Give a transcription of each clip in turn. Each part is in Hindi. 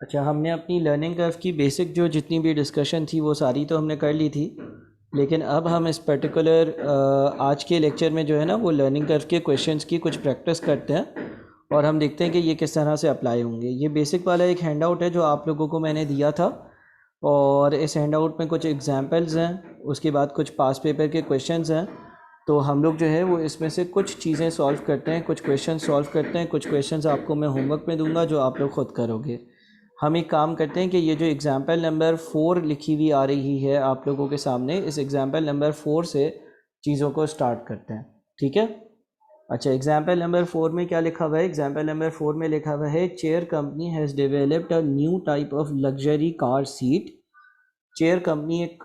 अच्छा, हमने अपनी लर्निंग कर्व की बेसिक जो जितनी भी डिस्कशन थी वो सारी तो हमने कर ली थी, लेकिन अब हम इस पर्टिकुलर आज के लेक्चर में जो है ना वो लर्निंग कर्व के क्वेश्चंस की कुछ प्रैक्टिस करते हैं और हम देखते हैं कि ये किस तरह से अप्लाई होंगे। ये बेसिक वाला एक हैंड आउट है जो आप लोगों को मैंने दिया था, और इस हैंड आउट में कुछ एग्जांपल्स हैं, उसके बाद कुछ पास पेपर के क्वेश्चंस हैं। तो हम लोग जो है वो इसमें से कुछ चीज़ें सॉल्व करते हैं, कुछ क्वेश्चन सॉल्व करते हैं, कुछ क्वेश्चंस आपको मैं होमवर्क में दूंगा जो आप लोग खुद करोगे। हम एक काम करते हैं कि ये जो एग्ज़ाम्पल नंबर 4 लिखी हुई आ रही है आप लोगों के सामने, इस एग्ज़ाम्पल नंबर 4 से चीज़ों को स्टार्ट करते हैं, ठीक है। अच्छा, एग्जाम्पल नंबर 4 में क्या लिखा हुआ है? एग्जाम्पल नंबर 4 में लिखा हुआ है, chair company has developed a new type of luxury car seat. Chair company एक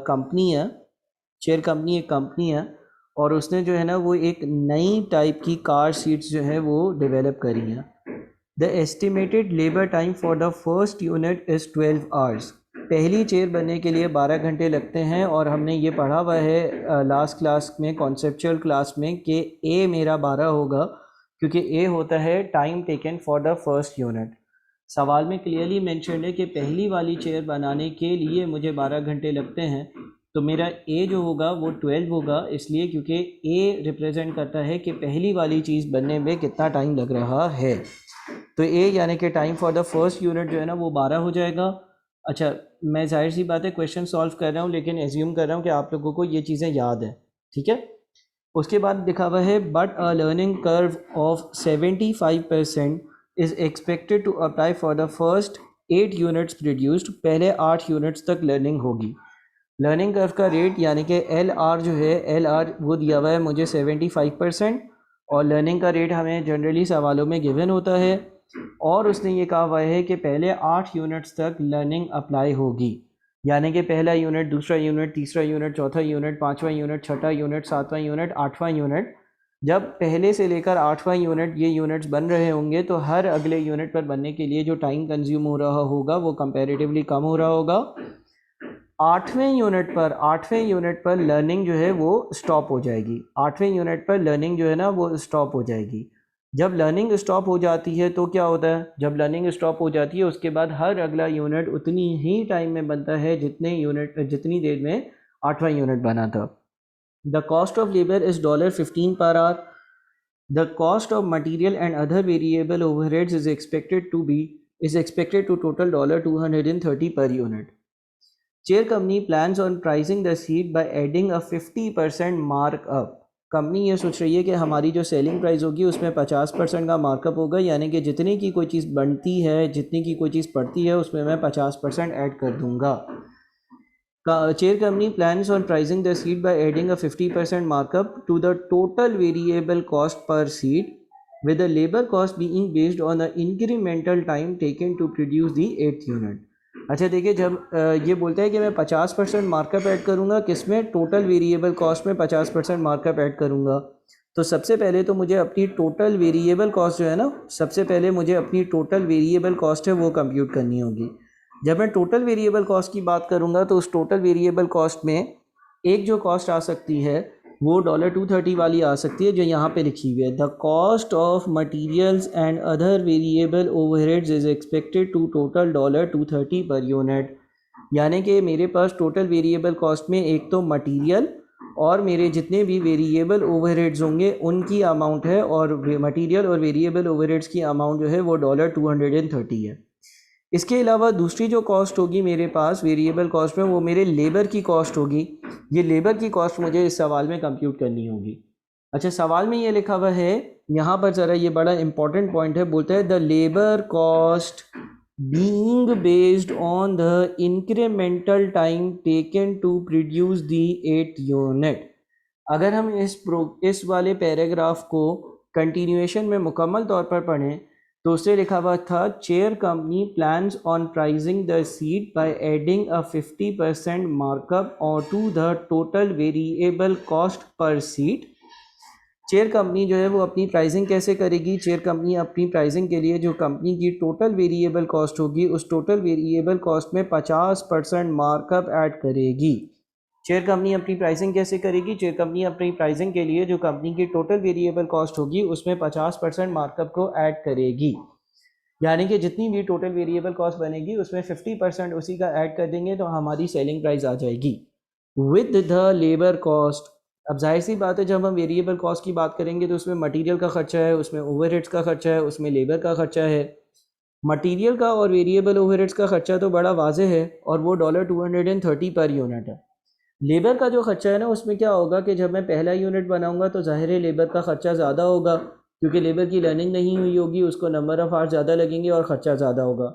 कंपनी है, चेयर कंपनी एक कंपनी है, और उसने जो है ना वो एक नई टाइप की कार सीट्स जो है वो डेवलप करी हैं। The estimated labour time for the first unit is 12 hours. पहली चेयर बनने के लिए 12 घंटे लगते हैं, और हमने ये पढ़ा हुआ है लास्ट क्लास में, कॉन्सेप्चुअल क्लास में, कि ए मेरा 12 होगा क्योंकि ए होता है time taken for the first unit. सवाल में क्लियरली मेंशन है कि पहली वाली चेयर बनाने के लिए मुझे 12 घंटे लगते हैं, तो मेरा ए जो होगा वो 12 होगा, इसलिए क्योंकि ए रिप्रेजेंट करता है कि पहली वाली चीज़ बनने में कितना टाइम लग रहा है। तो ए यानी कि time for the first unit जो है ना वो 12 हो जाएगा। अच्छा, मैं जाहिर सी बात है क्वेश्चन सॉल्व कर रहा हूँ, लेकिन एज्यूम कर रहा हूँ कि आप लोगों को ये चीज़ें याद है, ठीक है। उसके बाद लिखा हुआ है, but a learning curve of 75% is expected to apply for the first 8 units produced. पहले 8 यूनिट्स तक लर्निंग होगी। लर्निंग कर्व का रेट यानी कि एल आर जो है, एल आर वो दिया हुआ है मुझे 75%, और लर्निंग का रेट हमें जनरली सवालों में गिवन होता है, और उसने ये कहा हुआ है कि पहले 8 यूनिट्स तक लर्निंग अप्लाई होगी। यानी कि पहला यूनिट, दूसरा यूनिट, तीसरा यूनिट, चौथा यूनिट, पाँचवां यूनिट, छठा यूनिट, सातवां यूनिट, आठवां यूनिट। जब पहले से लेकर आठवां यूनिट ये यूनिट्स बन रहे होंगे तो हर अगले यूनिट पर बनने के लिए जो टाइम कंज्यूम हो रहा होगा वो कंपैरेटिवली कम हो रहा होगा। आठवें यूनिट पर लर्निंग जो है वो स्टॉप हो जाएगी। आठवें यूनिट पर लर्निंग जो है ना वो स्टॉप हो जाएगी। जब लर्निंग स्टॉप हो जाती है तो क्या होता है? जब लर्निंग स्टॉप हो जाती है उसके बाद हर अगला यूनिट उतनी ही टाइम में बनता है जितनी देर में आठवां यूनिट बना था। The cost of labour is $15 per hour. The cost of material and other variable overheads is expected to total $230 per unit. Chair company plans on pricing the seat by adding a 50% markup. Company ये सोच रही है कि हमारी जो सेलिंग प्राइस होगी उसमें 50% का मार्कअप होगा, यानी कि जितने की कोई चीज़ बनती है, जितनी की कोई चीज़ पड़ती है उसमें मैं 50% ऐड कर दूंगा। Chair company plans on pricing the seat by adding a 50% markup to the total variable cost per seat, with the labor cost being based on the incremental time taken to produce the 8th unit. अच्छा देखिए, जब ये बोलता है कि मैं 50% मार्कअप ऐड करूँगा, किसमें? टोटल वेरिएबल कॉस्ट में 50% मार्कअप ऐड करूँगा। तो सबसे पहले तो मुझे अपनी टोटल वेरिएबल कॉस्ट जो है ना, सबसे पहले मुझे अपनी टोटल वेरिएबल कॉस्ट है वो कंप्यूट करनी होगी। जब मैं टोटल वेरिएबल कॉस्ट की बात करूँगा तो उस टोटल वेरिएबल कॉस्ट में एक जो कॉस्ट आ सकती है वो $230 वाली आ सकती है, जो यहाँ पे लिखी हुई है, the cost of materials and other variable overheads is expected to total $230 per unit. यानी कि मेरे पास टोटल वेरिएबल कॉस्ट में एक तो मटीरियल और मेरे जितने भी वेरिएबल ओवरहेड्स होंगे उनकी अमाउंट है, और मटीरियल और वेरिएबल ओवरहेड्स की अमाउंट जो है वो $230 है। इसके अलावा दूसरी जो कॉस्ट होगी मेरे पास वेरिएबल कॉस्ट में, वो मेरे लेबर की कॉस्ट होगी। ये लेबर की कॉस्ट मुझे इस सवाल में कंप्यूट करनी होगी। अच्छा, सवाल में ये लिखा हुआ है, यहाँ पर ज़रा ये बड़ा इंपॉर्टेंट पॉइंट है, बोलता है the labour cost being based on the incremental time taken to produce the 8th unit. अगर हम इस वाले पैराग्राफ को कंटिन्यूएशन में मुकम्मल तौर पर पढ़ें तो उससे लिखा हुआ था, chair company plans on pricing the seat by adding a 50% markup और to the total variable cost per seat. Chair company जो है वो अपनी प्राइसिंग कैसे करेगी? चेयर कंपनी अपनी प्राइसिंग के लिए जो कंपनी की टोटल वेरिएबल कॉस्ट होगी उस टोटल वेरिएबल कॉस्ट में 50% मार्कअप ऐड करेगी। चेयर कंपनी अपनी प्राइसिंग कैसे करेगी? चेयर कंपनी अपनी प्राइसिंग के लिए जो कंपनी की टोटल वेरिएबल कॉस्ट होगी उसमें 50% मार्कअप को ऐड करेगी। यानी कि जितनी भी टोटल वेरिएबल कॉस्ट बनेगी उसमें 50% उसी का ऐड कर देंगे तो हमारी सेलिंग प्राइस आ जाएगी विद द लेबर कॉस्ट। अब जाहिर सी बात है जब हम वेरिएबल कॉस्ट की बात करेंगे तो उसमें मटेरियल का खर्चा है, उसमें ओवरहेड्स का खर्चा है, उसमें लेबर का खर्चा है। मटेरियल का और वेरिएबल ओवरहेड्स का खर्चा तो बड़ा वाज़ेह है और वो $230 पर यूनिट है। लेबर का जो खर्चा है ना उसमें क्या होगा कि जब मैं पहला यूनिट बनाऊंगा तो ज़ाहिर है लेबर का खर्चा ज़्यादा होगा क्योंकि लेबर की लर्निंग नहीं हुई होगी, उसको नंबर ऑफ़ आवर्स ज़्यादा लगेंगे और ख़र्चा ज़्यादा होगा।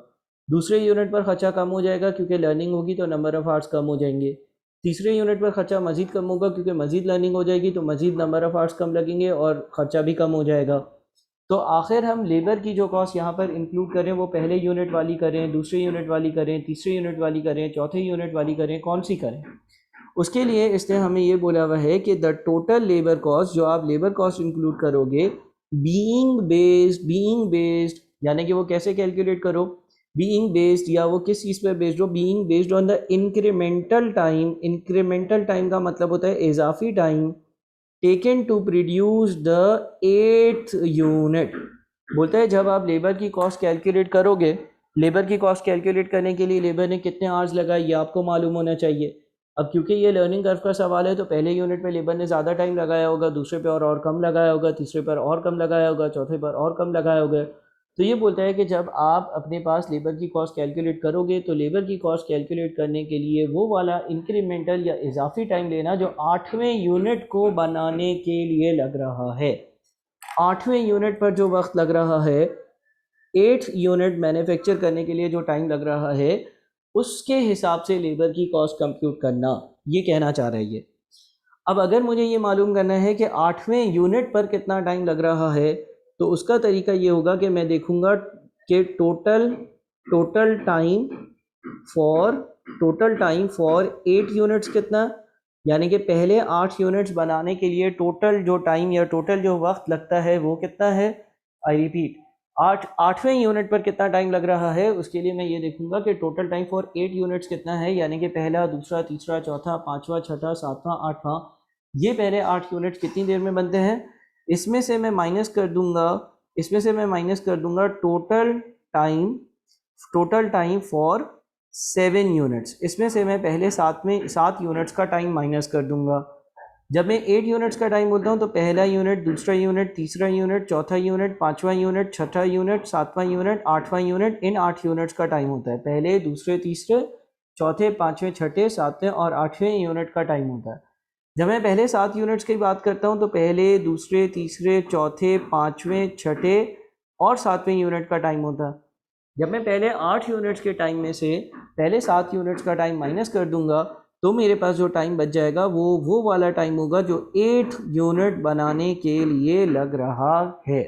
दूसरे यूनिट पर खर्चा कम हो जाएगा क्योंकि लर्निंग होगी तो नंबर ऑफ़ आवर्स कम हो जाएंगे। तीसरे यूनिट पर खर्चा मज़ीद कम होगा क्योंकि मज़ीद लर्निंग हो जाएगी तो मज़ीद नंबर ऑफ़ आवर्स कम लगेंगे और ख़र्चा भी कम हो जाएगा। तो आखिर हम लेबर की जो कॉस्ट यहाँ पर इंक्लूड करें वो पहले यूनिट वाली करें, दूसरे यूनिट वाली करें, तीसरे यूनिट वाली करें, चौथे यूनिट वाली करें, कौन सी करें? उसके लिए इसने हमें ये बोला हुआ है कि द टोटल लेबर कॉस्ट, जो आप लेबर कॉस्ट इंक्लूड करोगे बीइंग बेस्ड, यानी कि वो कैसे कैलकुलेट करो, बीइंग बेस्ड या वो किस चीज़ पर बेस्ड हो, being based on the incremental time. Incremental time का मतलब होता है इजाफी time taken to produce the 8th unit. बोलता है जब आप लेबर की कॉस्ट कैलकुलेट करोगे, लेबर की कॉस्ट कैलकुलेट करने के लिए लेबर ने कितने आवर्स लगाए ये आपको मालूम होना चाहिए। अब क्योंकि ये लर्निंग कर्व का सवाल है तो पहले यूनिट पे लेबर ने ज़्यादा टाइम लगाया होगा, दूसरे पे और कम लगाया होगा, तीसरे पर और कम लगाया होगा, चौथे पर और कम लगाया होगा। तो ये बोलता है कि जब आप अपने पास लेबर की कॉस्ट कैलकुलेट करोगे तो लेबर की कॉस्ट कैलकुलेट करने के लिए वो वाला इंक्रीमेंटल या इजाफी टाइम लेना जो 8वें यूनिट को बनाने के लिए लग रहा है। 8वें यूनिट पर जो वक्त लग रहा है, 8th यूनिट मैन्युफैक्चर करने के लिए जो टाइम लग रहा है उसके हिसाब से लेबर की कॉस्ट कंप्यूट करना, ये कहना चाह रहा है ये। अब अगर मुझे ये मालूम करना है कि 8वें यूनिट पर कितना टाइम लग रहा है तो उसका तरीका ये होगा कि मैं देखूंगा कि टोटल टाइम फॉर 8 यूनिट्स कितना, यानी कि पहले 8 यूनिट्स बनाने के लिए टोटल जो टाइम या टोटल जो वक्त लगता है वो कितना है। आई रिपीट, 8वें यूनिट पर कितना टाइम लग रहा है उसके लिए मैं ये देखूंगा कि टोटल टाइम फॉर 8 यूनिट्स कितना है, यानी कि पहला, दूसरा, तीसरा, चौथा, पांचवा, छठा, सातवां, आठवां, ये पहले 8 यूनिट्स कितनी देर में बनते हैं। इसमें से मैं माइनस कर दूंगा टोटल टाइम फॉर 7 यूनिट्स। इसमें से मैं पहले 7 यूनिट्स का टाइम माइनस कर दूंगा। जब मैं 8 यूनिट्स का टाइम बोलता हूँ तो पहला यूनिट, दूसरा यूनिट, तीसरा यूनिट, चौथा यूनिट, पांचवा यूनिट, छठा यूनिट, सातवां यूनिट, आठवां यूनिट, इन 8 यूनिट्स का टाइम होता है। पहले, दूसरे, तीसरे, चौथे, पांचवें, छठे, सातवें और 8वें यूनिट का टाइम होता है। जब मैं पहले 7 यूनिट्स की बात करता हूँ तो पहले, दूसरे, तीसरे, चौथे, पांचवें, छठे और 7वें यूनिट का टाइम होता है। जब मैं पहले 8 यूनिट्स के टाइम में से पहले 7 यूनिट्स का टाइम माइनस कर दूंगा तो मेरे पास जो टाइम बच जाएगा वो वाला टाइम होगा जो 8th यूनिट बनाने के लिए लग रहा है।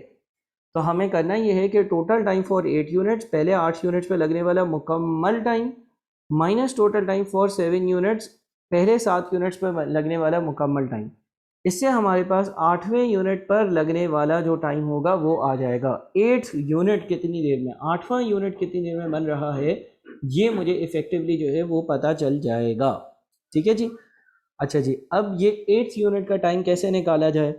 तो हमें करना ये है कि टोटल टाइम फॉर 8 यूनिट्स, पहले 8 यूनिट्स पे लगने वाला मुकम्मल time, minus total time for 7 units, पहले 7 यूनिट्स पर लगने वाला मुकम्मल टाइम। इससे हमारे पास 8वें यूनिट पर लगने वाला जो टाइम होगा वो आ जाएगा। 8th यूनिट कितनी देर में, 8वां यूनिट कितनी देर में बन रहा है, ये मुझे इफ़ेक्टिवली जो है वो पता चल जाएगा। ठीक है जी। अच्छा जी, अब ये 8th यूनिट का टाइम कैसे निकाला जाए,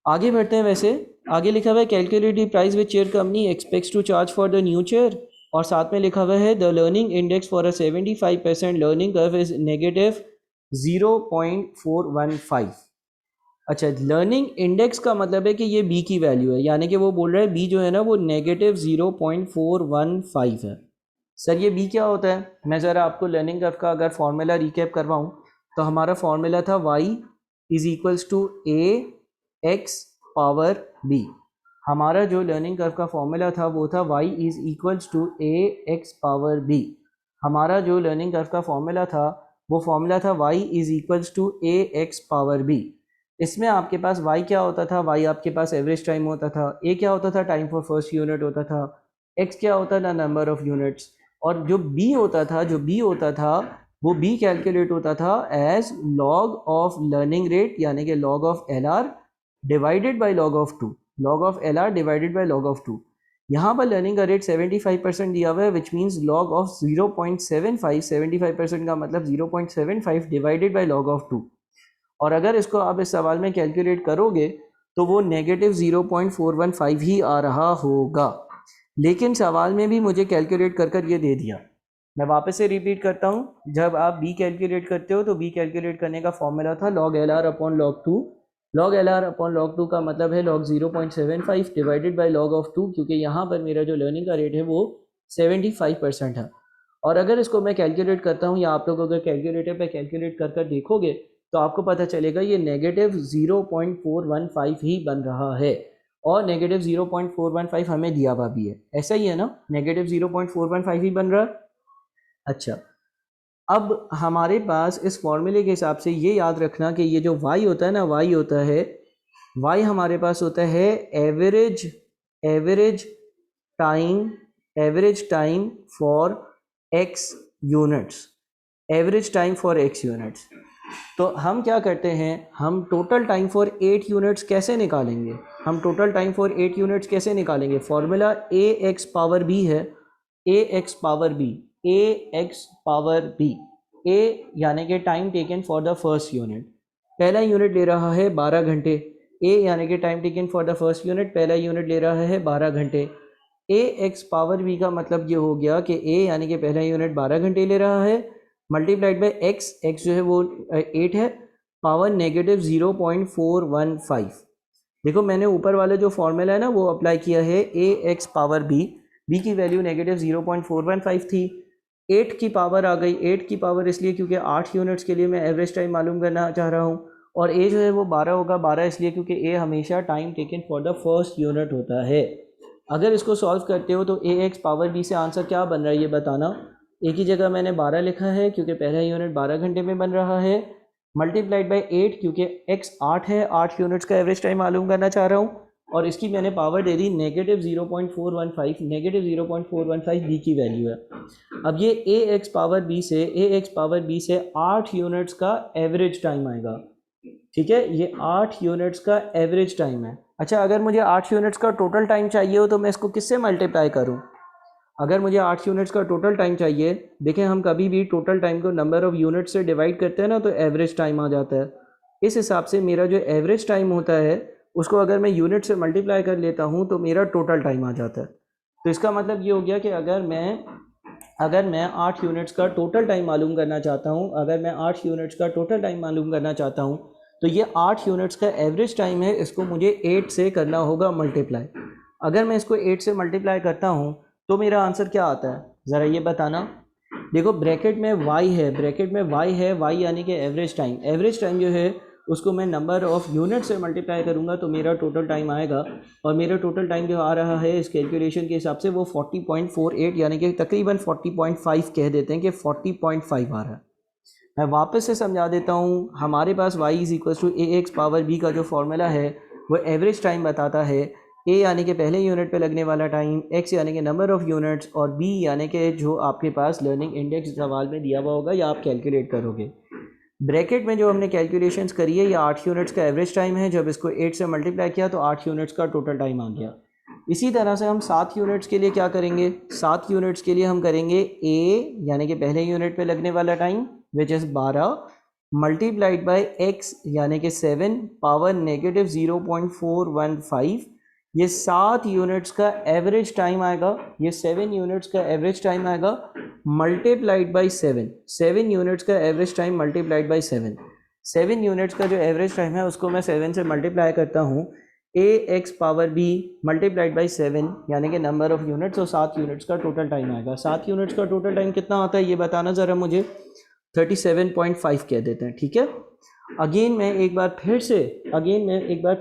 आगे बढ़ते हैं। वैसे आगे लिखा हुआ है calculate the price which chair company expects to charge for the new chair, और साथ में लिखा हुआ है the learning index for a 75% learning curve is negative 0.415। अच्छा, लर्निंग इंडेक्स का मतलब है कि ये बी की वैल्यू है, यानी कि वो बोल रहा है बी जो है ना वो नेगेटिव 0.415 है। सर ये बी क्या होता है, मैं ज़रा आपको लर्निंग कर्व का अगर फॉर्मूला रिकैप करवाऊँ तो हमारा फॉर्मूला था y is equals to a x power b. हमारा जो लर्निंग कर्व का फॉर्मूला था वो था y is equals to a x power b. हमारा जो लर्निंग कर्व का फॉर्मूला था वो फॉर्मूला था y is equals to a x power b. इसमें आपके पास y क्या होता था, y आपके पास एवरेज टाइम होता था, a क्या होता था, टाइम फॉर फर्स्ट यूनिट होता था, x क्या होता था, नंबर ऑफ यूनिट्स, और जो b होता था वो b कैलकुलेट होता था as log of learning rate, यानी कि log of LR divided by log of 2, log of LR divided by log of 2। यहाँ पर लर्निंग का रेट 75% दिया हुआ है विच मीन्स log ऑफ 0.75, 75% का मतलब 0.75 डिवाइडेड बाय log ऑफ 2, और अगर इसको आप इस सवाल में कैलकुलेट करोगे तो वो नेगेटिव 0.415 ही आ रहा होगा। लेकिन सवाल में भी मुझे कैलकुलेट कर कर ये दे दिया। मैं वापस से रिपीट करता हूँ, जब आप बी कैलकुलेट करते हो तो बी कैलकुलेट करने का फॉर्मूला था log LR upon log 2। log LR upon log 2 का मतलब है log 0.75 divided by log of 2, क्योंकि यहाँ पर मेरा जो लर्निंग का रेट है वो 75% है। और अगर इसको मैं कैलकुलेट करता हूँ, या आप लोग अगर कैलकुलेटर पे कैलकुलेट कर कर देखोगे तो आपको पता चलेगा ये नेगेटिव 0.415 ही बन रहा है। और नेगेटिव 0.415 हमें दिया हुआ भी है, ऐसा ही है ना, नेगेटिव 0.415 ही बन रहा है। अच्छा, अब हमारे पास इस फॉर्मूले के हिसाब से ये याद रखना कि ये जो y होता है ना, y होता है, y हमारे पास होता है average average time average time for x units, average time for x units. तो हम क्या करते हैं, हम टोटल टाइम फॉर 8 यूनिट्स कैसे निकालेंगे, हम टोटल टाइम फॉर 8 यूनिट्स कैसे निकालेंगे। फॉर्मूला ए एक्स पावर बी है, a x power B, A x power B, ए यानी कि time taken for the first unit, पहला यूनिट ले रहा है 12 घंटे। ए यानी कि time taken for the first unit, पहला यूनिट ले रहा है 12 घंटे। ए एक्स पावर बी का मतलब ये हो गया कि ए यानी कि पहला यूनिट 12 घंटे ले रहा है, मल्टीप्लाइड बाई एक्स, एक्स जो है वो 8 है, पावर नेगेटिव 0.415। देखो मैंने ऊपर वाला जो फॉर्मूला है ना वो अप्लाई किया है, a x power B, B की वैल्यू नेगेटिव 0.415 थी, 8 की पावर आ गई। 8 की पावर इसलिए क्योंकि 8 यूनिट्स के लिए मैं एवरेज टाइम मालूम करना चाह रहा हूँ, और ए जो है वो 12 होगा, 12 इसलिए क्योंकि ए हमेशा time taken for the first unit होता है। अगर इसको सॉल्व करते हो तो ए एक्स पावर बी से आंसर क्या बन रहा है ये बताना। ए की जगह मैंने 12 लिखा है क्योंकि पहला यूनिट 12 घंटे में बन रहा है, मल्टीप्लाइड बाई 8 क्योंकि एक्स 8 है, 8 यूनिट्स का एवरेज टाइम मालूम करना चाह रहा हूँ, और इसकी मैंने पावर दे दी नेगेटिव 0.415, नेगेटिव 0.415 बी की वैल्यू है। अब ये ए एक्स पावर बी से, ए एक्स पावर बी से 8 यूनिट्स का एवरेज टाइम आएगा, ठीक है, ये 8 यूनिट्स का एवरेज टाइम है। अच्छा, अगर मुझे 8 यूनिट्स का टोटल टाइम चाहिए हो तो मैं इसको किससे मल्टीप्लाई करूं। अगर मुझे 8 यूनिट्स का टोटल टाइम चाहिए, देखें हम कभी भी टोटल टाइम को नंबर ऑफ यूनिट से डिवाइड करते हैं ना तो एवरेज टाइम आ जाता है। इस हिसाब से मेरा जो एवरेज टाइम होता है उसको अगर मैं यूनिट से मल्टीप्लाई कर लेता हूँ तो मेरा टोटल टाइम आ जाता है। तो इसका मतलब ये हो गया कि अगर मैं 8 यूनिट्स का टोटल टाइम मालूम करना चाहता हूँ, अगर मैं 8 यूनिट्स का टोटल टाइम मालूम करना चाहता हूँ तो ये 8 यूनिट्स का एवरेज टाइम है, इसको मुझे 8 से करना होगा मल्टीप्लाई। अगर मैं इसको 8 से मल्टीप्लाई करता हूँ तो मेरा आंसर क्या आता है ज़रा ये बताना। देखो ब्रैकेट में y है, ब्रैकेट में y है, y यानी कि एवरेज टाइम, एवरेज टाइम जो है उसको मैं नंबर ऑफ़ यूनिट से मल्टीप्लाई करूँगा तो मेरा टोटल टाइम आएगा, और मेरा टोटल टाइम जो आ रहा है इस कैलकुलेशन के हिसाब से वो 40.48 यानी कि तकरीबन 40.5 कह देते हैं कि 40.5 आ रहा है। मैं वापस से समझा देता हूँ, हमारे पास y is equal to a x power b का जो फॉर्मूला है वो एवरेज टाइम बताता है, ए यानी कि पहले यूनिट पे लगने वाला टाइम, एक्स यानी कि नंबर ऑफ़ यूनिट्स, और बी यानी कि जो आपके पास लर्निंग इंडेक्स सवाल में दिया हुआ होगा या आप कैलकुलेट करोगे। ब्रैकेट में जो हमने कैलकुलेशंस करी है ये 8 यूनिट्स का एवरेज टाइम है, जब इसको 8 से मल्टीप्लाई किया तो 8 यूनिट्स का टोटल टाइम आ गया। इसी तरह से हम 7 यूनिट्स के लिए क्या करेंगे, 7 यूनिट्स के लिए हम करेंगे ए यानी कि पहले यूनिट पे लगने वाला time which is 12 multiplied by x यानी कि 7 पावर नेगेटिव 0.415, ये 7 यूनिट्स का एवरेज टाइम आएगा, ये 7 यूनिट्स का एवरेज टाइम आएगा मल्टीप्लाइड बाई 7, 7 यूनिट्स का average time multiplied by 7, 7 units का जो एवरेज टाइम है उसको मैं 7 से मल्टीप्लाई करता हूँ, a x power b multiplied by 7 यानी कि नंबर ऑफ़ यूनिट्स, और 7 यूनिट्स का टोटल टाइम आएगा। 7 यूनिट्स का टोटल टाइम कितना आता है ये बताना ज़रा मुझे, 37.5 कह देते हैं, ठीक है। अगेन मैं एक बार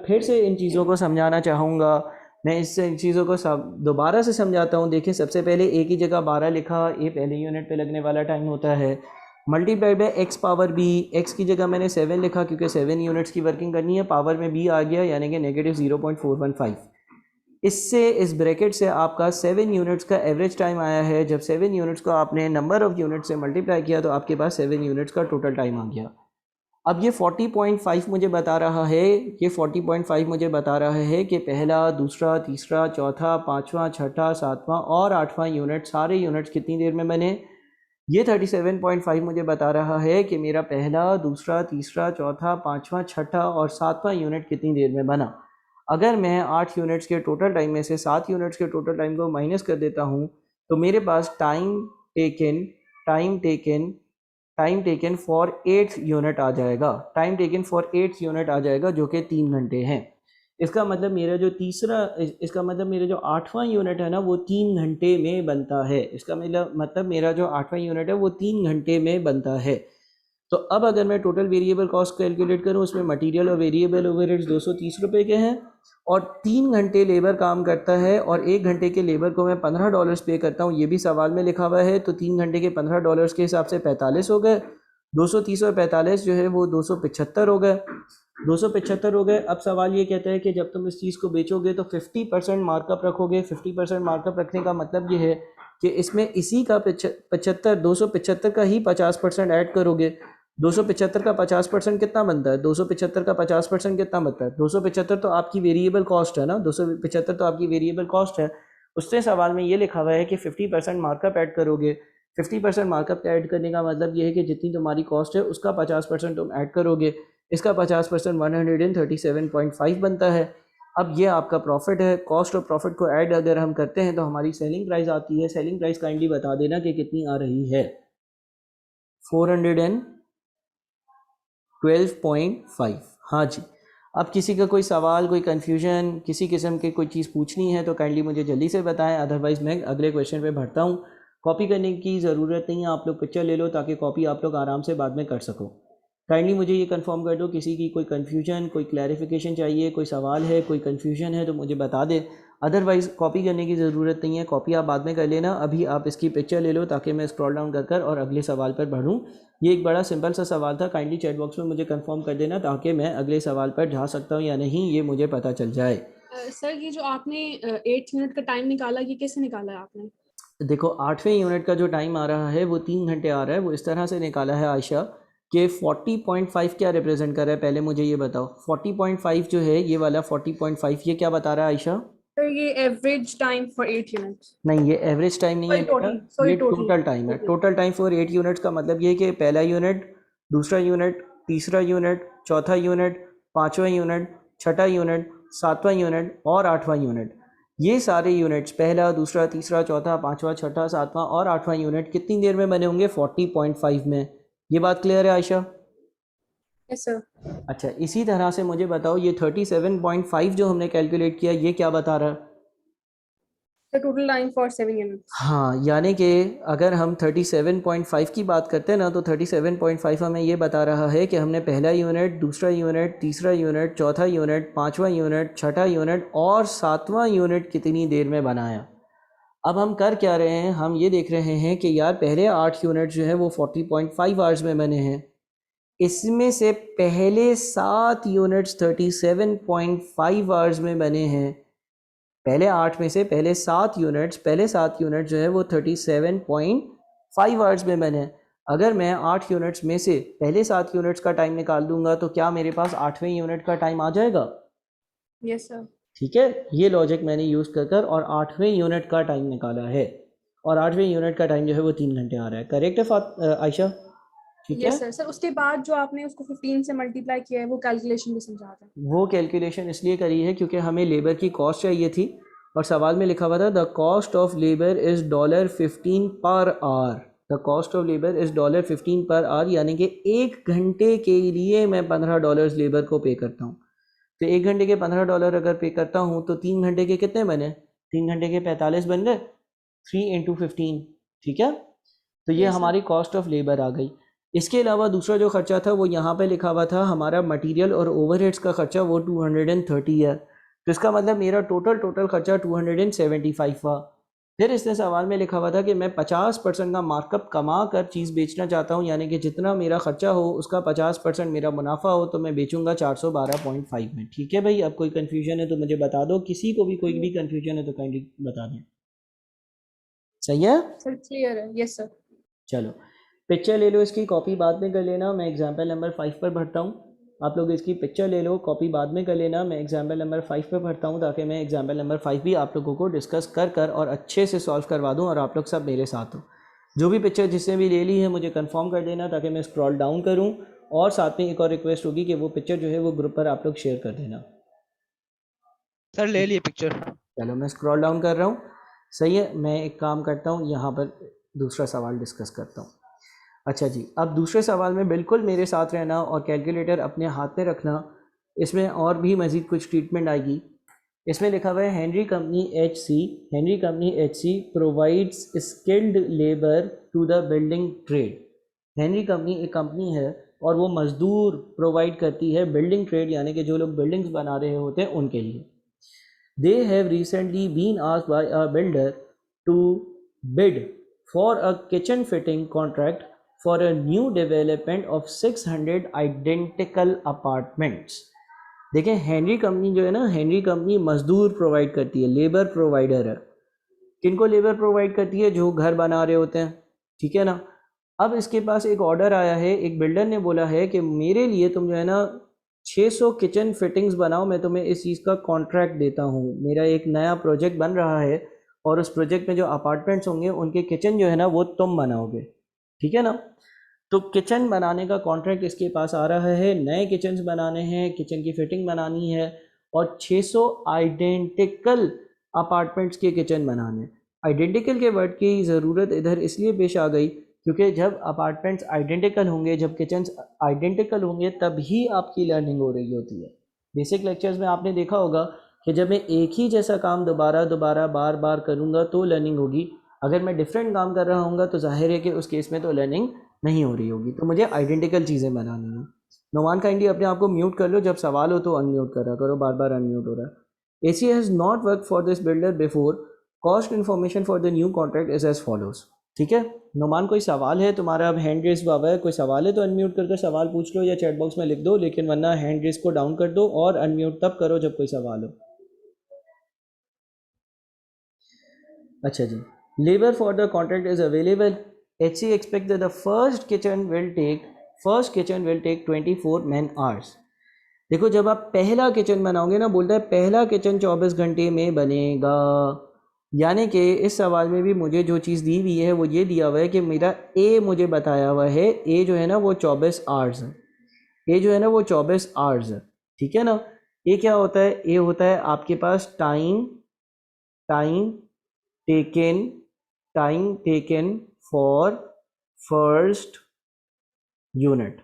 फिर से इन चीज़ों को समझाना चाहूँगा, मैं इस चीज़ों को दोबारा से समझाता हूँ। देखिए सबसे पहले ए की जगह 12 लिखा, ए पहले यूनिट पे लगने वाला टाइम होता है, multiplied by x power b, x की जगह मैंने 7 लिखा क्योंकि 7 यूनिट्स की वर्किंग करनी है, पावर में बी आ गया यानी कि नेगेटिव 0.415। इससे इस ब्रैकेट से आपका 7 यूनिट्स का एवरेज टाइम आया है, जब 7 यूनिट्स को आपने नंबर ऑफ़ यूनिट से मल्टीप्लाई किया तो आपके पास 7 यूनिट्स का टोटल टाइम आ गया। अब ये 40.5 मुझे बता रहा है, ये 40.5 मुझे बता रहा है कि पहला, दूसरा, तीसरा, चौथा, पाँचवा, छठा, सातवां और आठवां यूनिट, सारे यूनिट्स कितनी देर में बने। ये 37.5 मुझे बता रहा है कि मेरा पहला, दूसरा, तीसरा, चौथा, पाँचवा, छठा और सातवां यूनिट कितनी देर में बना। अगर मैं 8 यूनिट्स के टोटल टाइम में से 7 यूनिट्स के टोटल टाइम को माइनस कर देता हूँ तो मेरे पास time taken time taken for 8 unit आ जाएगा। टाइम टेकन फॉर 8 यूनिट आ जाएगा जो कि 3 घंटे हैं। इसका मतलब मेरा जो 8वां यूनिट है ना वो 3 घंटे में बनता है। इसका मतलब मेरा जो 8वां यूनिट है वो 3 घंटे में बनता है। तो अब अगर मैं टोटल वेरिएबल कॉस्ट कैलकुलेट करूं, उसमें मटेरियल और वेरिएबल ओवरहेड्स 230 रुपये के हैं और 3 घंटे लेबर काम करता है और 1 घंटे के लेबर को मैं $15 पे करता हूं, ये भी सवाल में लिखा हुआ है। तो 3 घंटे के $15 के हिसाब से 45 हो गए, 230 और 45 जो है वो 275 हो गए, 275 हो गए। अब सवाल ये कहता है कि जब तुम इस चीज़ को बेचोगे तो 50% मार्कअप रखोगे। 50% मार्कअप रखने का मतलब ये है कि इसमें इसी का 275 का ही 50% ऐड करोगे। 275 का 50% कितना बनता है? 275 का 50% कितना बनता है? 275 तो आपकी वेरिएबल कॉस्ट है ना, 275 तो आपकी वेरिएबल कॉस्ट है। उससे सवाल में ये लिखा हुआ है कि 50% मार्कअप ऐड करोगे। 50% मार्कअप ऐड करने का मतलब ये है कि जितनी तुम्हारी कॉस्ट है उसका 50% तुम ऐड करोगे। इसका 50% 137.5 बनता है। अब ये आपका प्रॉफिट है। कॉस्ट और प्रॉफिट को ऐड अगर हम करते हैं तो हमारी सेलिंग प्राइस आती है। सेलिंग प्राइस काइंडली बता देना कि कितनी आ रही है। 412.5। हाँ जी। अब किसी का कोई सवाल, कोई कन्फ्यूजन, किसी किस्म की कोई चीज़ पूछनी है तो काइंडली मुझे जल्दी से बताएं, अदरवाइज़ मैं अगले क्वेश्चन पे बढ़ता हूँ। कॉपी करने की ज़रूरत नहीं है, आप लोग पिक्चर ले लो ताकि कॉपी आप लोग आराम से बाद में कर सको। काइंडली मुझे ये कंफर्म कर दो, किसी की कोई कन्फ्यूजन, कोई क्लैरिफिकेशन चाहिए, कोई सवाल है, कोई कन्फ्यूजन है तो मुझे बता दें। अदरवाइज़ कॉपी करने की ज़रूरत नहीं है, कॉपी आप बाद में कर लेना। अभी आप इसकी पिक्चर ले लो ताकि मैं स्क्रॉल डाउन कर और अगले सवाल पर बढ़ूँ। ये एक बड़ा सिंपल सा सवाल था, काइंडली चैट बॉक्स में मुझे कंफर्म कर देना ताकि मैं अगले सवाल पर जा सकता हूँ या नहीं ये मुझे पता चल जाए। सर ये जो आपने 8 मिनट का टाइम निकाला, ये कैसे निकाला है आपने? देखो 8वें यूनिट का जो टाइम आ रहा है वो 3 घंटे आ रहा है। वो इस तरह से निकाला है आयशा कि 40.5 क्या रिप्रेजेंट कर रहा है, पहले मुझे ये बताओ। 40.5 जो है ये वाला 40.5 ये क्या बता रहा है आयशा? सर ये एवरेज टाइम फॉर 8 यूनिट्स। नहीं, ये एवरेज टाइम नहीं है बेटा, टोटल, सॉरी ये टोटल। टोटल टाइम है। टोटल टाइम फॉर 8 यूनिट्स का मतलब ये है कि पहला यूनिट, दूसरा यूनिट, तीसरा यूनिट, चौथा यूनिट, पाँचवा यूनिट, छठा यूनिट, सातवां यूनिट और आठवां यूनिट, ये सारे यूनिट्स पहला, दूसरा, तीसरा, चौथा, पाँचवा, छठा, सातवां और आठवां यूनिट कितनी देर में बने होंगे? 40.5 में। ये बात क्लियर है आयशा? Yes sir. अच्छा, इसी तरह से मुझे बताओ ये 37.5 जो हमने कैलकुलेट किया ये क्या बता रहा है? Sir total time for 7 units. हाँ, यानी कि अगर हम 37.5 की बात करते हैं ना तो 37.5 हमें ये बता रहा है कि हमने पहला यूनिट, दूसरा यूनिट, तीसरा यूनिट, चौथा यूनिट, पाँचवा यूनिट, छठा यूनिट और सातवां यूनिट कितनी देर में बनाया। अब हम कर क्या रहे हैं, हम ये देख रहे हैं कि यार पहले 8 यूनिट जो है वो 40.5 आवर्स में बने हैं। इसमें से पहले 7 यूनिट्स 37.5 आवर्स में बने हैं। पहले 8 में से पहले सात यूनिट्स जो है वो 37.5 आवर्स में बने। अगर मैं 8 यूनिट्स में से पहले 7 यूनिट्स का टाइम निकाल दूंगा तो क्या मेरे पास 8वें यूनिट का टाइम आ जाएगा? Yes sir. ठीक है, ये लॉजिक मैंने यूज़ कर और 8वें यूनिट का टाइम निकाला है और 8वें यूनिट का टाइम जो है वो 3 घंटे आ रहा है। करेक्ट है आयशा? ठीक है। Yes sir. सर उसके बाद जो आपने उसको 15 से मल्टीप्लाई किया है वो कैलकुलेशन भी समझा दें। वो कैलकुलेशन इसलिए करी है क्योंकि हमें लेबर की कॉस्ट चाहिए थी और सवाल में लिखा हुआ था the cost of labour is $15 per hour. The cost of labour is $15 per our, यानी कि 1 घंटे के लिए मैं $15 लेबर को पे करता हूँ। तो 1 घंटे के $15 अगर पे करता हूँ तो 3 घंटे के कितने बने? 3 घंटे के 45 बन गए, 3 × 15। ठीक है, तो ये यस सर। हमारी कॉस्ट ऑफ लेबर आ गई। इसके अलावा दूसरा जो खर्चा था वो यहाँ पे लिखा हुआ था, हमारा मटेरियल और ओवरहेड्स का खर्चा वो 230 है। तो इसका मतलब मेरा टोटल खर्चा 275 हुआ। फिर इसने सवाल में लिखा हुआ था कि मैं 50% का मार्कअप कमा कर चीज़ बेचना चाहता हूँ, यानी कि जितना मेरा खर्चा हो उसका 50% मेरा मुनाफा हो, तो मैं बेचूंगा 412.5 में। ठीक है भाई, अब कोई कन्फ्यूजन है तो मुझे बता दो, किसी को भी कोई भी कन्फ्यूजन है तो काइंडली बता दें। सही है? सर क्लियर है। Yes sir. चलो, पिक्चर ले लो, इसकी कॉपी बाद में कर लेना, मैं एग्जाम्पल नंबर 5 पर भरता हूँ। आप लोग इसकी पिक्चर ले लो, कॉपी बाद में कर लेना, मैं एग्जाम्पल नंबर 5 पर भरता हूँ ताकि मैं एग्जाम्पल नंबर 5 भी आप लोगों को डिस्कस कर और अच्छे से सॉल्व करवा दूँ और आप लोग सब मेरे साथ हो। जो भी पिक्चर जिसने भी ले ली है मुझे कंफर्म कर देना ताकि मैं स्क्रॉल डाउन करूँ, और साथ में एक और रिक्वेस्ट होगी कि वो पिक्चर जो है वो ग्रुप पर आप लोग शेयर कर देना। सर ले लिए पिक्चर। चलो मैं स्क्रॉल डाउन कर रहा हूँ। सही है, मैं एक काम करता हूँ, यहाँ पर दूसरा सवाल डिस्कस करता हूँ। अच्छा जी, अब दूसरे सवाल में बिल्कुल मेरे साथ रहना और कैलकुलेटर अपने हाथ में रखना। इसमें और भी मज़ीद कुछ ट्रीटमेंट आएगी। इसमें लिखा हुआ है Henry company H C provides skilled labour to the building trade. Henry company एक कंपनी है और वो मज़दूर प्रोवाइड करती है बिल्डिंग ट्रेड, यानी कि जो लोग बिल्डिंग्स बना रहे होते हैं उनके लिए। They have recently been asked by a builder to bid for a kitchen fitting contract for a new development of 600 identical apartments. देखें, हेनरी कंपनी जो है ना, हेनरी कंपनी मजदूर प्रोवाइड करती है, लेबर प्रोवाइडर है। किनको लेबर प्रोवाइड करती है? जो घर बना रहे होते हैं, ठीक है ना। अब इसके पास एक ऑर्डर आया है, एक बिल्डर ने बोला है कि मेरे लिए तुम जो है ना 600 किचन फिटिंग्स बनाओ, मैं तुम्हें इस चीज़ का कॉन्ट्रैक्ट देता हूँ। मेरा एक नया प्रोजेक्ट बन रहा है और उस प्रोजेक्ट में जो अपार्टमेंट्स होंगे उनके किचन जो है ना वो तुम बनाओगे, ठीक है ना। तो किचन बनाने का कॉन्ट्रैक्ट इसके पास आ रहा है, नए किचन्स बनाने हैं, किचन की फिटिंग बनानी है और 600 आइडेंटिकल अपार्टमेंट्स के किचन बनाने। आइडेंटिकल के वर्ड की ज़रूरत इधर इसलिए पेश आ गई क्योंकि जब अपार्टमेंट्स आइडेंटिकल होंगे, जब किचन्स आइडेंटिकल होंगे, तभी आपकी लर्निंग हो रही होती है। बेसिक लेक्चर्स में आपने देखा होगा कि जब मैं एक ही जैसा काम दोबारा दोबारा बार बार करूँगा तो लर्निंग होगी। अगर मैं डिफरेंट काम कर रहा हूँगा तो जाहिर है कि उस केस में तो लर्निंग नहीं हो रही होगी। तो मुझे आइडेंटिकल चीज़ें बनानी है। नोमान काइंडली अपने आप को म्यूट कर लो, जब सवाल हो तो अनम्यूट करा करो, बार बार अनम्यूट हो रहा है। AC has not work for this builder before. Cost information for the new contract is as follows. ठीक है नोमान, कोई सवाल है तुम्हारा? अब हैंड रेस हुआ है, कोई सवाल है तो अनम्यूट करके सवाल पूछ लो या चैट बॉक्स में लिख दो, लेकिन वरना हैंड रेस को डाउन कर दो और अनम्यूट तब करो जब कोई सवाल हो। अच्छा जी, labour for the contract is available. HC expect that the first kitchen will take 24 man hours। देखो, जब आप पहला किचन बनाओगे ना, बोलता है पहला किचन 24 घंटे में बनेगा। यानी कि इस सवाल में भी मुझे जो चीज़ दी हुई है वो ये दिया हुआ है कि मेरा ए मुझे बताया हुआ है, ए जो है ना वो 24 आवर्स है। ए जो है ना वो 24 आवर्स है, ठीक है ना। ए क्या होता है? ए होता है आपके पास time time taken for first unit.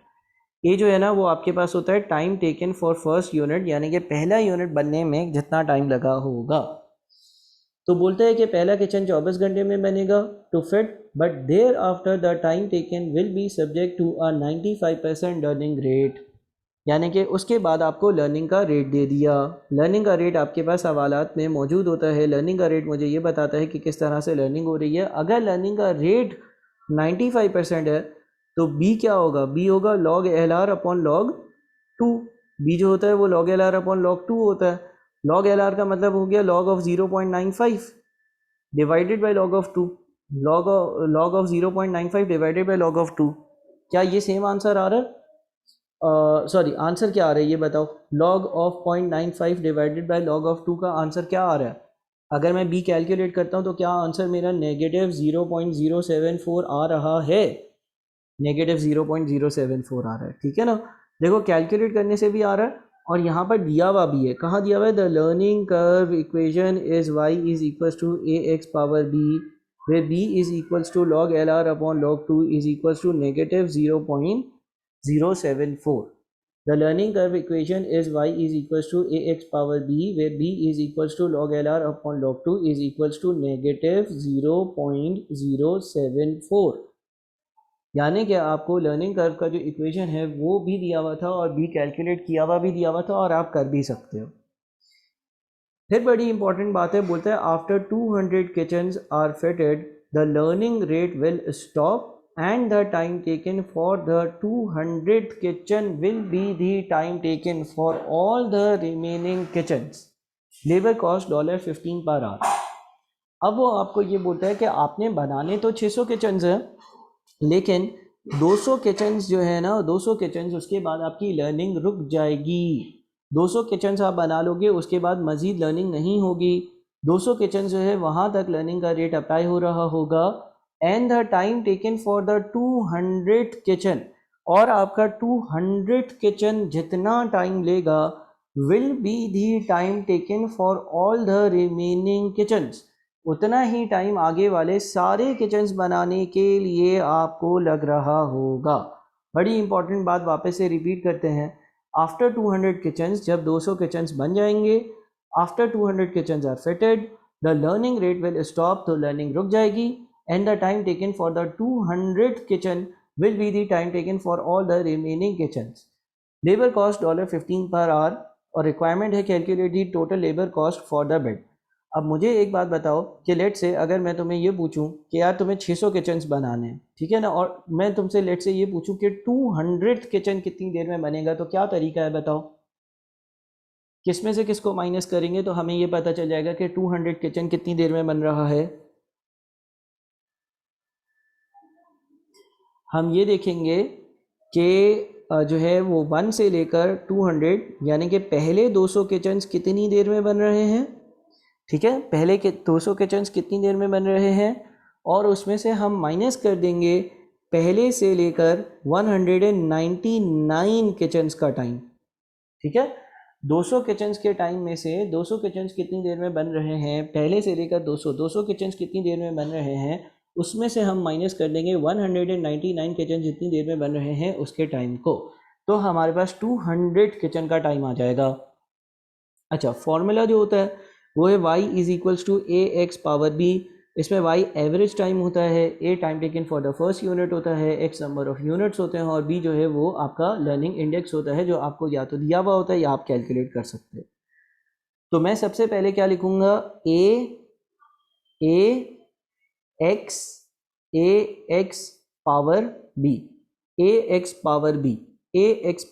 ये जो है ना वो आपके पास होता है time taken for first unit, यानी कि पहला यूनिट बनने में जितना टाइम लगा होगा। तो बोलते हैं कि पहला किचन 24 घंटे में बनेगा to fit, but thereafter the time taken will be subject to a 95% learning rate. यानी कि उसके बाद आपको लर्निंग का रेट दे दिया। लर्निंग का रेट आपके पास सवालात में मौजूद होता है। लर्निंग का रेट मुझे ये बताता है कि किस तरह से लर्निंग हो रही है। अगर लर्निंग का रेट 95% है तो बी क्या होगा? बी होगा log LR upon log 2। B जो होता है वो log LR अपॉन log 2 होता है। log LR का मतलब हो गया log of 0.95 divided by log of 2। log of 0.95 divided by log of 2। क्या ये सेम आंसर आ रहा है? सॉरी, आंसर क्या आ रहा है ये बताओ। log of 0.95 divided by log of 2 का आंसर क्या आ रहा है? अगर मैं बी कैलकुलेट करता हूँ तो क्या आंसर मेरा नेगेटिव 0.074 आ रहा है? नेगेटिव 0.074 आ रहा है, ठीक है ना। देखो, कैलकुलेट करने से भी आ रहा है और यहाँ पर दिया हुआ भी है। कहाँ दिया हुआ है? The learning curve equation is y is equals to ax power b, where b is equals to log LR upon log 2 is equals to negative 0.074। The learning curve equation is y is equals to ax power b, where b is equals to log LR upon log 2 is equals to negative 0.074। यानी कि आपको लर्निंग कर्व का जो इक्वेशन है वो भी दिया हुआ था और भी कैलकुलेट किया हुआ भी दिया हुआ था और आप कर भी सकते हो। फिर बड़ी इंपॉर्टेंट बात है, बोलता है after 200 kitchens are fitted the learning rate will stop and the time taken for the 200th kitchen will be the time taken for all the remaining kitchens. Labor cost $15 per hour। अब वो आपको ये बोलता है कि आपने बनाने तो 600 किचन्स हैं, लेकिन 200 किचन्स जो है ना, 200 किचन्स उसके बाद आपकी लर्निंग रुक जाएगी। 200 किचन्स आप बना लोगे, उसके बाद मज़ीद लर्निंग नहीं होगी। 200 किचन्स जो है वहाँ तक लर्निंग का रेट अप्लाई हो रहा होगा। And the time taken for the 200 kitchen, और आपका 200 किचन जितना टाइम लेगा will be the time taken for all the remaining kitchens, उतना ही टाइम आगे वाले सारे किचन्स बनाने के लिए आपको लग रहा होगा। बड़ी इंपॉर्टेंट बात वापस से रिपीट करते हैं, आफ्टर 200 किचन्स, जब 200 किचन्स बन जाएंगे, after 200 kitchens are fitted, the learning rate will stop, तो लर्निंग रुक जाएगी, and the time taken for the 200 kitchen will be the time taken for all the remaining kitchens. Labor cost $15 per hour और रिक्वायरमेंट है calculate the total labour cost for the bed. अब मुझे एक बात बताओ कि लेट से अगर मैं तुम्हें ये पूछूं कि यार तुम्हें 600 किचन्स बनाने हैं, ठीक है ना, और मैं तुमसे लेट से ये पूछूं कि 200 किचन कितनी देर में बनेगा, तो क्या तरीका है बताओ, किस में से किसको माइनस करेंगे तो हमें ये पता चल जाएगा कि 200 किचन कितनी देर में बन रहा है। हम ये देखेंगे कि जो है वो 1 से लेकर 200, यानी कि पहले 200 किचन्स कितनी देर में बन रहे हैं, ठीक है, पहले के 200 किचन्स कितनी देर में बन रहे हैं, और उसमें से हम माइनस कर देंगे पहले से लेकर 199 किचन्स का टाइम, ठीक है। 200 किचन्स के टाइम में से 200 किचन्स कितनी देर में बन रहे हैं, पहले से लेकर 200 किचन्स कितनी देर में बन रहे हैं, उसमें से हम माइनस कर देंगे 199 किचन जितनी देर में बन रहे हैं उसके टाइम को, तो हमारे पास 200 किचन का टाइम आ जाएगा। अच्छा, फॉर्मूला जो होता है वो है y is equals to a x power b, इसमें y एवरेज टाइम होता है, a time taken for the first unit होता है, x नंबर ऑफ यूनिट्स होते हैं, और b जो है वो आपका लर्निंग इंडेक्स होता है जो आपको या तो दिया हुआ होता है या आप कैलकुलेट कर सकते हैं। तो मैं सबसे पहले क्या लिखूंगा, a x power b, a x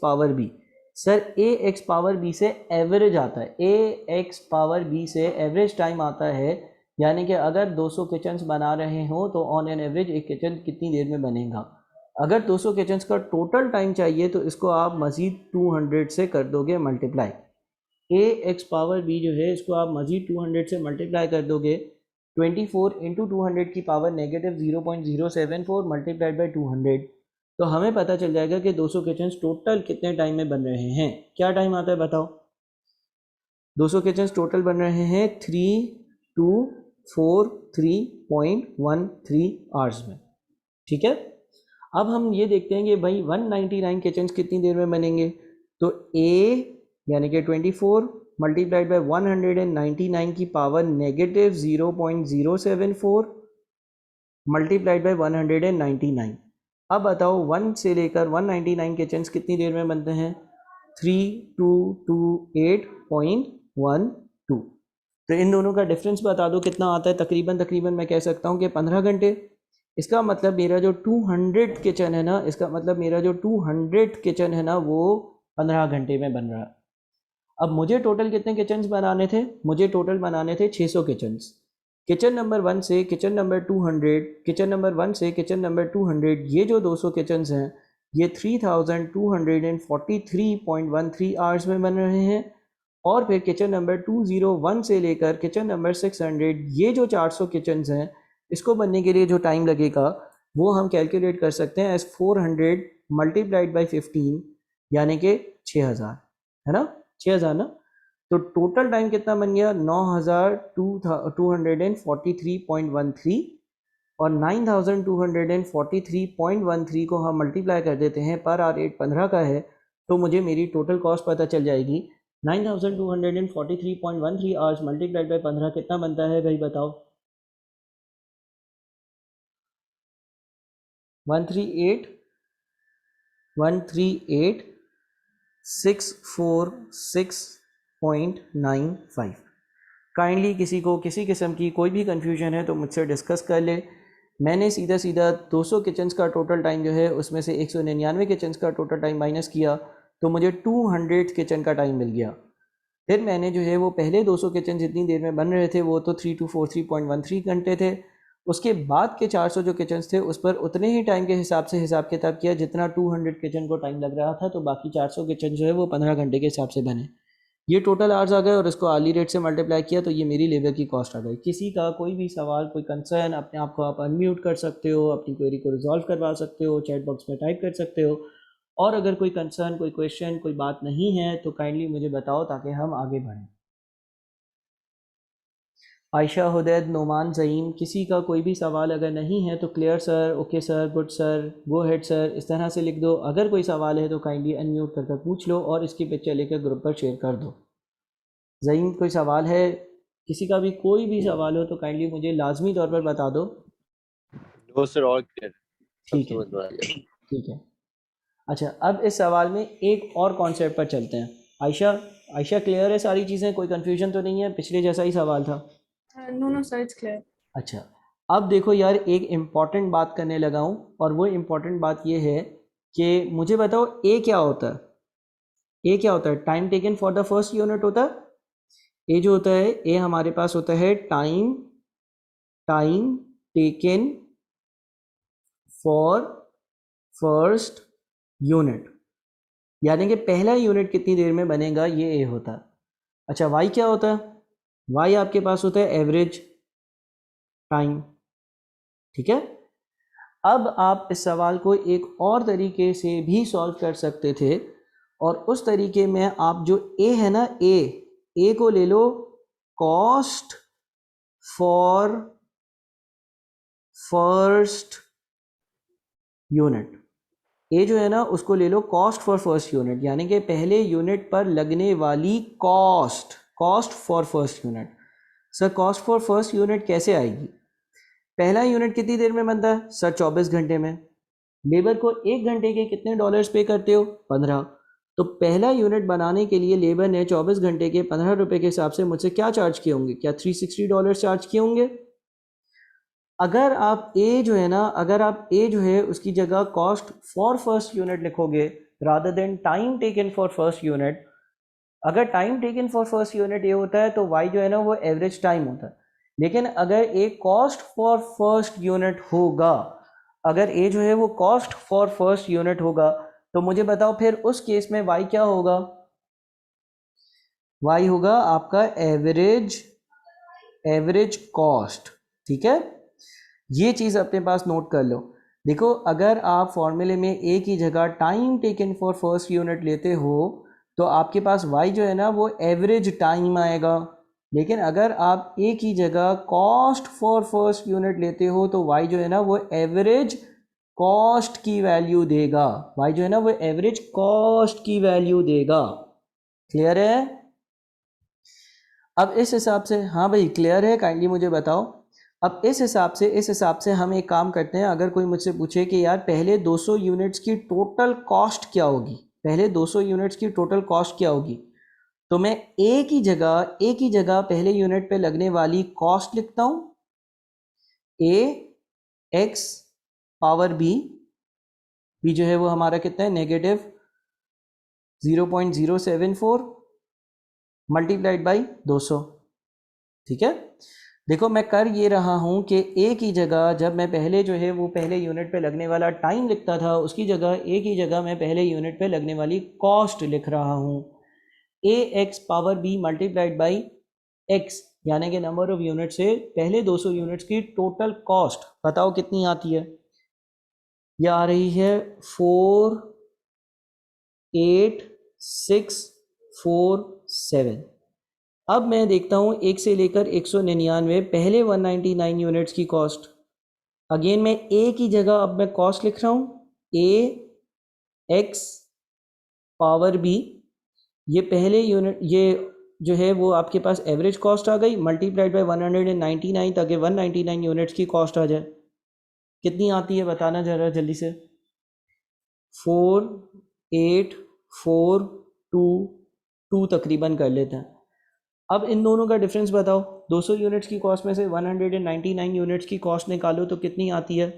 power b, sir a x power b से एवरेज आता है, ए एक्स पावर बी से एवरेज टाइम आता है, यानी कि अगर 200 किचन्स बना रहे हो तो ऑन एन एवरेज एक किचन कितनी देर में बनेगा। अगर 200 किचन्स का टोटल टाइम चाहिए तो इसको आप मज़ीद 200 से कर दोगे मल्टीप्लाई, ए एक्स पावर बी जो है इसको आप मज़ीद 200 से मल्टीप्लाई कर दोगे, 24 इंटू 200 की पावर नेगेटिव 0.074 मल्टीप्लाइड बाई 200, तो हमें पता चल जाएगा कि 200 किचन्स टोटल कितने टाइम में बन रहे हैं। क्या टाइम आता है बताओ, 200 किचन्स टोटल बन रहे हैं 3243.13 आवर्स में, ठीक है। अब हम ये देखते हैं कि भाई 199 किचन्स कितनी देर में बनेंगे, तो a यानी कि 24 मल्टीप्लाइड बाई 199 की पावर नेगेटिव 0.074 मल्टीप्लाइड बाई 199। अब बताओ 1 से लेकर 199 किचन्स कितनी देर में बनते हैं, 3228.12, तो इन दोनों का डिफरेंस बता दो कितना आता है, तकरीबन मैं कह सकता हूँ कि 15 घंटे। इसका मतलब मेरा जो 200 किचन है ना, इसका मतलब मेरा जो 200 किचन है ना वो 15 घंटे में बन रहा है। अब मुझे टोटल कितने किचन्स बनाने थे, मुझे टोटल बनाने थे 600 किचन्स, किचन नंबर 1 से किचन नंबर 200, किचन नंबर 1 से किचन नंबर 200, ये जो 200 किचन्स हैं ये 3243.13 आवर्स में बन रहे हैं, और फिर किचन नंबर 201 से लेकर किचन नंबर 600, ये जो 400 किचन्स हैं इसको बनने के लिए जो टाइम लगेगा वो हम कैलकुलेट कर सकते हैं एज 400 मल्टीप्लाइड बाई 15, यानी कि 6000, है ना, 6000 ना, तो टोटल टाइम कितना बन गया 9243.13, और 9243.13 को हम मल्टीप्लाई कर देते हैं पर आवर रेट 15 का है, तो मुझे मेरी टोटल कॉस्ट पता चल जाएगी। 9243.13 आवर्स मल्टीप्लाइड बाई 15 कितना बनता है भाई बताओ, 138,646.95। काइंडली किसी को किसी किस्म की कोई भी कन्फ्यूजन है तो मुझसे डिस्कस कर ले। मैंने सीधा 200 किचन्स का टोटल टाइम जो है उसमें से 199 किचन्स का टोटल टाइम माइनस किया तो मुझे 200 किचन का टाइम मिल गया। फिर मैंने जो है वो पहले 200 किचन जितनी देर में बन रहे थे वो तो 3243.13 घंटे थे, उसके बाद के 400 जो किचन्स थे उस पर उतने ही टाइम के हिसाब से हिसाब किताब किया जितना 200 किचन को टाइम लग रहा था, तो बाकी 400 किचन जो है वो 15 घंटे के हिसाब से बने। ये टोटल आवर्स आ गए और इसको आर्ली रेट से मल्टीप्लाई किया तो ये मेरी लेबर की कॉस्ट आ गई। किसी का कोई भी सवाल कोई कंसर्न अपने आप को आप अनम्यूट कर सकते हो, अपनी क्वेरी को रिजॉल्व करवा सकते हो, चैट बॉक्स में टाइप कर सकते हो, और अगर कोई कंसर्न, कोई क्वेश्चन, कोई बात नहीं है तो काइंडली मुझे बताओ ताकि हम आगे बढ़ें। आयशा, हुदैद, नोमान, ज़ईम, किसी का कोई भी सवाल अगर नहीं है तो clear sir, okay sir, good sir, go head sir, इस तरह से लिख दो। अगर कोई सवाल है तो काइंडली अनम्यूट करके पूछ लो और इसकी पिक्चर लेकर ग्रुप पर शेयर कर दो। ज़ईम, कोई सवाल है? किसी का भी कोई भी सवाल हो तो काइंडली मुझे लाजमी तौर पर बता दो। No sir, all clear. ठीक है, ठीक है। अच्छा, अब इस सवाल में एक और कॉन्सेप्ट पर चलते हैं। आयशा क्लियर है सारी चीज़ें? कोई कन्फ्यूजन तो नहीं है? पिछले जैसा ही सवाल था। No sir, it's clear. अच्छा, अब देखो यार, एक इम्पॉर्टेंट बात करने लगा हूँ और वो इम्पॉर्टेंट बात ये है कि मुझे बताओ ए क्या होता है? ए क्या होता है? Time taken for the first unit होता है। ए जो होता है, ए हमारे पास होता है time taken for first unit, यानी कि पहला यूनिट कितनी देर में बनेगा, ये ए होता है। अच्छा, वाई क्या होता है? वाई आपके पास होता है एवरेज टाइम। ठीक है, अब आप इस सवाल को एक और तरीके से भी सॉल्व कर सकते थे, और उस तरीके में आप जो ए है ना, ए को ले लो cost for first unit. A जो है ना, उसको ले लो कॉस्ट फॉर फर्स्ट यूनिट, यानी कि पहले यूनिट पर लगने वाली cost for first unit. Sir, cost for first unit कैसे आएगी? पहला यूनिट कितनी देर में बनता है? सर 24 घंटे में। लेबर को 1 घंटे के कितने डॉलर्स पे करते हो? 15। तो पहला यूनिट बनाने के लिए लेबर ने 24 घंटे के 15 रुपये के हिसाब से मुझसे क्या चार्ज किए होंगे? क्या $360 चार्ज किए होंगे? अगर आप ए जो है ना, अगर आप ए जो है उसकी जगह कॉस्ट फॉर फर्स्ट यूनिट लिखोगे rather than time taken for first unit, अगर time taken for first unit ये होता है तो वाई जो है ना वो एवरेज टाइम होता है। लेकिन अगर ए कॉस्ट फॉर फर्स्ट यूनिट होगा, अगर ए जो है वो कॉस्ट फॉर फर्स्ट यूनिट होगा, तो मुझे बताओ फिर उस केस में वाई क्या होगा? वाई होगा आपका एवरेज कॉस्ट। ठीक है, ये चीज़ अपने पास नोट कर लो। देखो, अगर आप फॉर्मूले में ए की जगह time taken for first unit लेते हो तो आपके पास वाई जो है ना वो एवरेज टाइम आएगा। लेकिन अगर आप ए की जगह कॉस्ट फॉर फर्स्ट यूनिट लेते हो तो वाई जो है ना वो एवरेज कॉस्ट की वैल्यू देगा। वाई जो है ना वो एवरेज कॉस्ट की वैल्यू देगा। क्लियर है? अब इस हिसाब से, हाँ भाई क्लियर है, काइंडली मुझे बताओ। अब इस हिसाब से हम एक काम करते हैं। अगर कोई मुझसे पूछे कि यार पहले 200 यूनिट्स की टोटल कॉस्ट क्या होगी, पहले 200 यूनिट्स की टोटल कॉस्ट क्या होगी, तो मैं ए की जगह पहले यूनिट पे लगने वाली कॉस्ट लिखता हूं, ए एक्स पावर बी जो है वो हमारा कितना है, -0.074 मल्टीप्लाइड बाई 200। ठीक है, देखो मैं कर ये रहा हूँ कि ए की जगह जब मैं पहले जो है वो पहले यूनिट पे लगने वाला टाइम लिखता था, उसकी जगह ए की जगह मैं पहले यूनिट पे लगने वाली कॉस्ट लिख रहा हूँ। A x power b multiplied by x, यानी कि नंबर ऑफ यूनिट से पहले 200 यूनिट्स की टोटल कॉस्ट बताओ कितनी आती है? ये आ रही है 48647। अब मैं देखता हूँ 1 से लेकर 199 पहले 199 यूनिट्स की कॉस्ट। अगेन मैं ए की जगह अब मैं कॉस्ट लिख रहा हूँ, ए एक्स पावर बी, ये पहले यूनिट, ये जो है वो आपके पास एवरेज कॉस्ट आ गई, मल्टीप्लाइड बाय 199 ताकि 199 यूनिट्स की कॉस्ट आ जाए। कितनी आती है बताना जरा जल्दी से? 48422 तकरीबन कर लेते हैं। अब इन दोनों का डिफरेंस बताओ। 200 यूनिट्स की कॉस्ट में से 199 यूनिट्स की कॉस्ट निकालो तो कितनी आती है?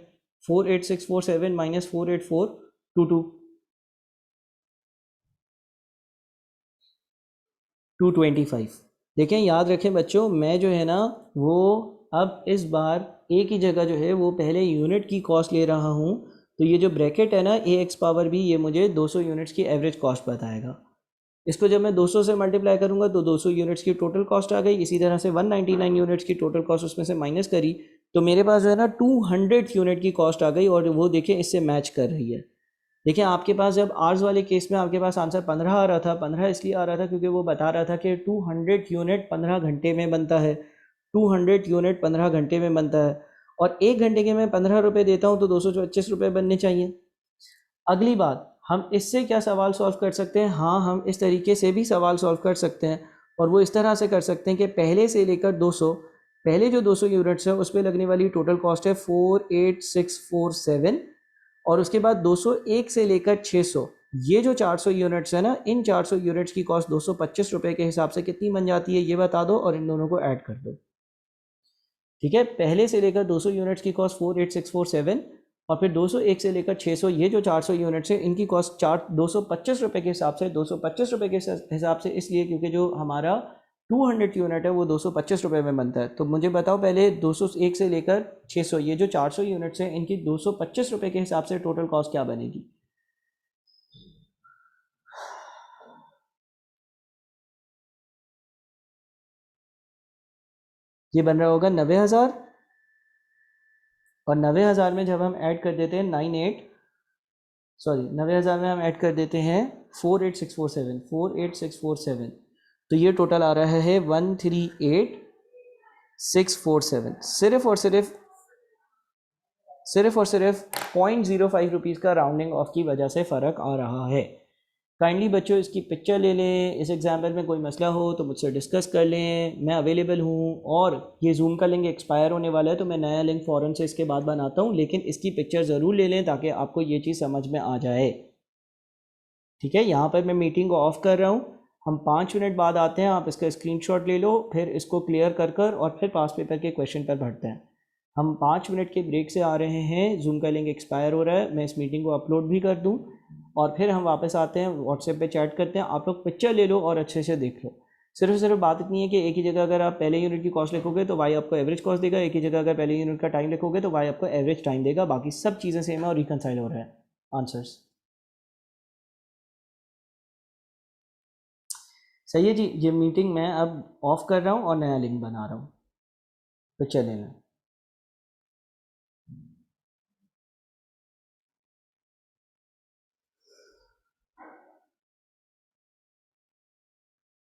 48647 माइनस 48422, 225। देखें, याद रखें बच्चों, मैं जो है ना वो अब इस बार ए की जगह जो है वो पहले यूनिट की कॉस्ट ले रहा हूँ, तो ये जो ब्रैकेट है ना ए एक्स पावर बी, ये मुझे 200 यूनिट्स की एवरेज कॉस्ट बताएगा। इसको जब मैं 200 से मल्टीप्लाई करूंगा तो 200 यूनिट्स की टोटल कॉस्ट आ गई। इसी तरह से 199 यूनिट्स की टोटल कॉस्ट उसमें से माइनस करी तो मेरे पास जो है ना 200 यूनिट की कॉस्ट आ गई, और वो देखें इससे मैच कर रही है। देखिए आपके पास जब आर्स वाले केस में आपके पास आंसर 15 आ रहा था, 15 इसलिए आ रहा था क्योंकि वो बता रहा था कि 200 यूनिट 15 घंटे में बनता है, 200 यूनिट 15 घंटे में बनता है, और 1 घंटे के मैं 15 रुपये देता हूँ तो 225 रुपये बनने चाहिए। अगली बात, हम इससे क्या सवाल सॉल्व कर सकते हैं? हाँ, हम इस तरीके से भी सवाल सॉल्व कर सकते हैं, और वो इस तरह से कर सकते हैं कि पहले से लेकर 200, पहले जो 200 यूनिट्स है उस पर लगने वाली टोटल कॉस्ट है 48647, और उसके बाद 201 से लेकर 600, ये जो 400 यूनिट्स है ना, इन 400 यूनिट्स की कॉस्ट 225 रुपये के हिसाब से कितनी बन जाती है ये बता दो, और इन दोनों को ऐड कर दो। ठीक है, पहले से लेकर 200 यूनिट्स की कॉस्ट 48647, और फिर 201 से लेकर 600, ये जो 400 यूनिट्स है इनकी कॉस्ट 225 रुपये के हिसाब से, 225 रुपये के हिसाब से इसलिए क्योंकि जो हमारा 200 यूनिट है वो 225 रुपये में बनता है। तो मुझे बताओ पहले 201 से लेकर 600, ये जो 400 यूनिट्स हैं इनकी 225 रुपये के हिसाब से टोटल कॉस्ट क्या बनेगी? ये बन रहा होगा 90,000, और 90,000 में जब हम ऐड कर देते हैं 90,000 में हम ऐड कर देते हैं 48647, तो ये टोटल आ रहा है 138,647। सिर्फ और सिर्फ 0.05 रुपीज़ का राउंडिंग ऑफ की वजह से फ़र्क आ रहा है। काइंडली बच्चों इसकी पिक्चर ले लें, इस एग्जाम्पल में कोई मसला हो तो मुझसे डिस्कस कर लें, मैं अवेलेबल हूँ। और ये जूम का लिंक एक्सपायर होने वाला है तो मैं नया लिंक फ़ौरन से इसके बाद बनाता हूँ, लेकिन इसकी पिक्चर ज़रूर ले लें ताकि आपको ये चीज़ समझ में आ जाए। ठीक है, यहाँ पर मैं मीटिंग को ऑफ़ कर रहा हूँ, हम 5 मिनट बाद आते हैं, आप इसका स्क्रीनशॉट ले लो, फिर इसको क्लियर कर और फिर पास पेपर के क्वेश्चन पर बढ़ते हैं। हम 5 मिनट के ब्रेक से आ रहे हैं, जूम का लिंक एक्सपायर हो रहा है, मैं इस मीटिंग को अपलोड भी कर दूँ, और फिर हम वापस आते हैं, व्हाट्सएप पे चैट करते हैं। आप लोग पिक्चर ले लो और अच्छे से देख लो। सिर्फ बात इतनी है कि एक ही जगह अगर आप पहले यूनिट की कॉस्ट लिखोगे तो वाई आपको एवरेज कॉस्ट देगा, एक ही जगह अगर पहले यूनिट का टाइम लिखोगे तो वाई आपको एवरेज टाइम देगा, बाकी सब चीज़ें सेम है और रिकनसाइल हो रहा है आंसर्स। सही है जी, ये मीटिंग मैं अब ऑफ़ कर रहा हूँ और नया लिंक बना रहा हूँ, तो चलें।